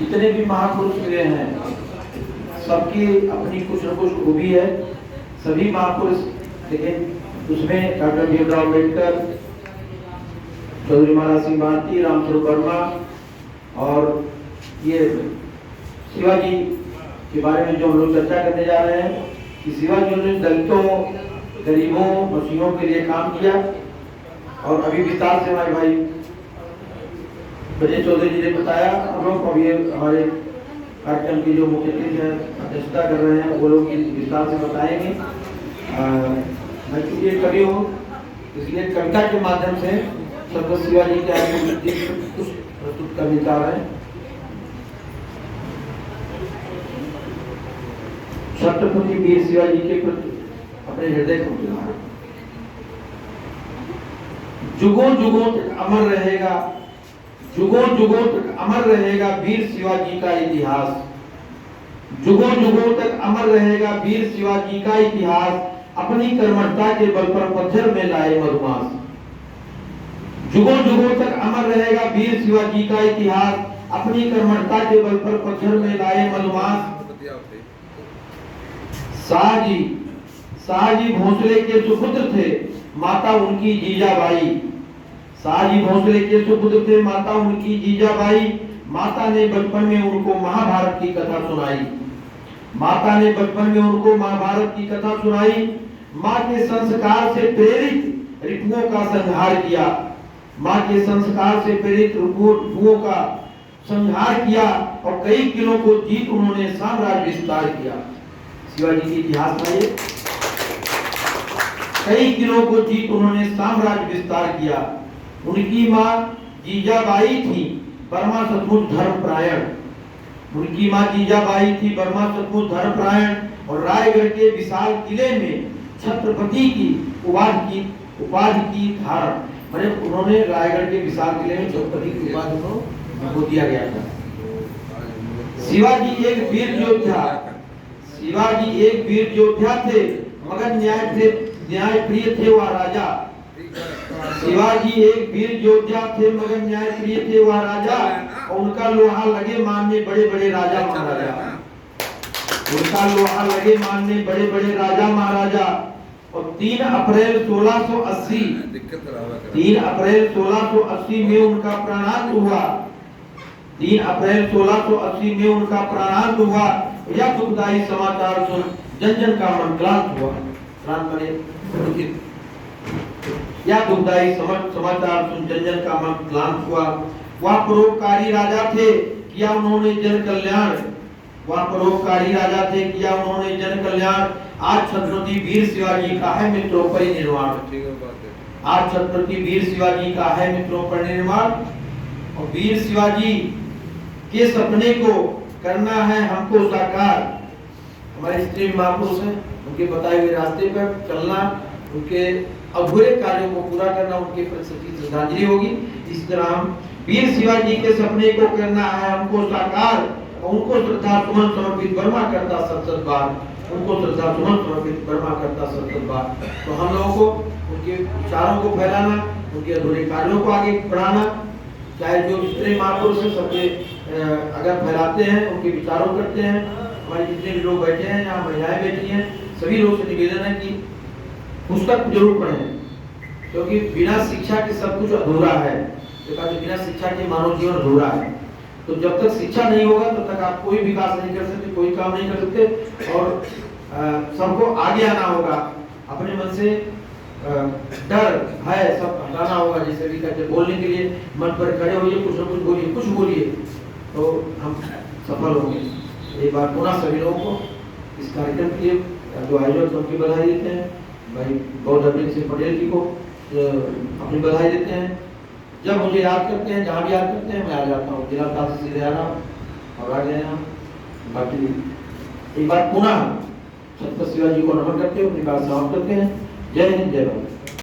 जितने भी महापुरुष मिले हैं सबकी अपनी कुछ न कुछ खूबी है, सभी महापुरुष, लेकिन उसमें डॉक्टर भीमराव अम्बेडकर, चौधरी महाराज सिंह भारती, रामस्वरूप वर्मा और ये शिवाजी के बारे में जो हम लोग चर्चा करने जा रहे हैं कि शिवाजी ने दलितों, गरीबों, मसीहों के लिए काम किया। और अभी विस्तार से हमारे भाई विजय चौधरी जी ने बताया। हम लोग अभी हमारे कार्यक्रम की जो मुख्य अतिथि हैं अध्यक्षता कर रहे हैं वो लोग विस्तार से बताएंगे। मैं चूंकि कवि हूँ इसलिए कविता के माध्यम से छत्रपति शिवाजी के आगे कुछ प्रस्तुत करने जा रहे हैं। छत्रपति वीर शिवाजी के प्रति अपने हृदय को दिलाना, जुगों जुगों तक अमर रहेगा, जुगों जुगों तक अमर रहेगा वीर शिवाजी का इतिहास, जुगों जुगों तक अमर रहेगा वीर शिवाजी का इतिहास, अपनी कर्मठता के बल पर पत्थर में लाए मधुमास। जुगों जुगों तक अमर रहेगा वीर शिवाजी का इतिहास, अपनी कर्मठता के बल पर पत्थर में लाए मधुमास। शाहजी भोसले के सुपुत्र थे, माता उनकी जीजाबाई। शाहजी भोसले के सुपुत्र थे, माता उनकी जीजाबाई। माता ने बचपन में उनको महाभारत की कथा सुनाई, माता ने बचपन में उनको महाभारत की कथा सुनाई। माँ के संस्कार से प्रेरित रिपुओं का संहार किया, माँ के संस्कार से प्रेरित रिपुओं का संहार किया और कई किलों को जीत उन्होंने साम्राज्य विस्तार किया। शिवाजी के इतिहास में कई किलों को जीत उन्होंने साम्राज्य विस्तार किया। उनकी माँ जीजाबाई थी बर्मा सचमुच धर्मपरायण, उनकी माँ जीजाबाई थी बर्मा सचमुच धर्मपरायण और रायगढ़ के विशाल किले में छत्रपति की उपाधि की धारण, मैंने उन्होंने रायगढ़ के विशाल किले में छत्रपति की उपाधि को दिया गया था। शिवाजी एक वीर योद्धा, शिवाजी एक वीर योद्धा थे मगर न्याय प्रिय थे वह राजा। शिवाजी एक वीर योद्धा थे मगर न्याय प्रिय थे वह राजा, और उनका लोहा लगे मानने बड़े बड़े राजा महाराजा, उनका लोहा लगे मानने बड़े बड़े राजा महाराजा। और 3 अप्रैल 1680 में उनका प्राणांत हुआ, 3 अप्रैल 1680 में उनका प्राणांत हुआ। यह दुखदायी समाचार सुन जन जन का मन क्लांत हुआ, यह दुखदायी समाचार सुन जन जन का मन क्लांत हुआ। वह परोपकारी राजा थे, किया उन्होंने जन कल्याण, वह परोपकारी राजा थे, किया उन्होंने जन कल्याण। आज छत्रपति वीर शिवाजी का है मित्रों परिनिर्वाण, आज छत्रपति वीर शिवाजी का है मित्रों परिनिर्वाण। और वीर शिवाजी के सपने को करना है हमको साकार। हमारे स्त्री महापुरुष हैं, उनके बताए हुए रास्ते पर चलना, उनके अधूरे कार्यों को पूरा करना उनके प्रति श्रद्धांजलि होगी। इस तरह हम वीर शिवाजी के सपने को करना है हमको साकार, और उनको श्रद्धा सुमन समर्पित बर्मा करता सत बार, उनको श्रद्धा सुमन समर्पित बर्मा करता सत बार। तो हम लोगों को उनके विचारों को फैलाना, उनके अधूरे कार्यों को आगे बढ़ाना, चाहे जो जितने महापुरुष हैं सबके अगर फैलाते हैं, उनके विचारों करते हैं। हमारे जितने भी लोग बैठे हैं, यहाँ महिलाएं बैठी हैं, सभी लोगों से निवेदन है कि पुस्तक जरूर पढ़ें, क्योंकि बिना शिक्षा के सब कुछ अधूरा है। बिना शिक्षा के मानव जीवन अधूरा है। तो जब तक शिक्षा नहीं होगा तब तक आप कोई विकास नहीं कर सकते, कोई काम नहीं कर सकते। और सबको आगे आना होगा, अपने मन से डर है सब हटाना होगा। जैसे भी कहते बोलने के लिए मन पर खड़े होइए, कुछ न कुछ बोलिए, कुछ बोलिए तो हम सफल होंगे। एक बार पुनः सभी लोगों को इस कार्यक्रम के लिए जो आयोजक उनकी बधाई देते हैं, भाई गौरव अरविंद सिंह पटेल जी को अपनी बधाई देते हैं। जब मुझे याद करते हैं, जहाँ भी याद करते हैं मैं आ जाता हूँ, जिला से सीधे आ रहा हूँ और आ गए हैं। बाकी एक बार पुनः छत्रपति शिवाजी को नमन करते हुए अपनी बात समाप्त करते हैं। जय हिंद, जय भारत।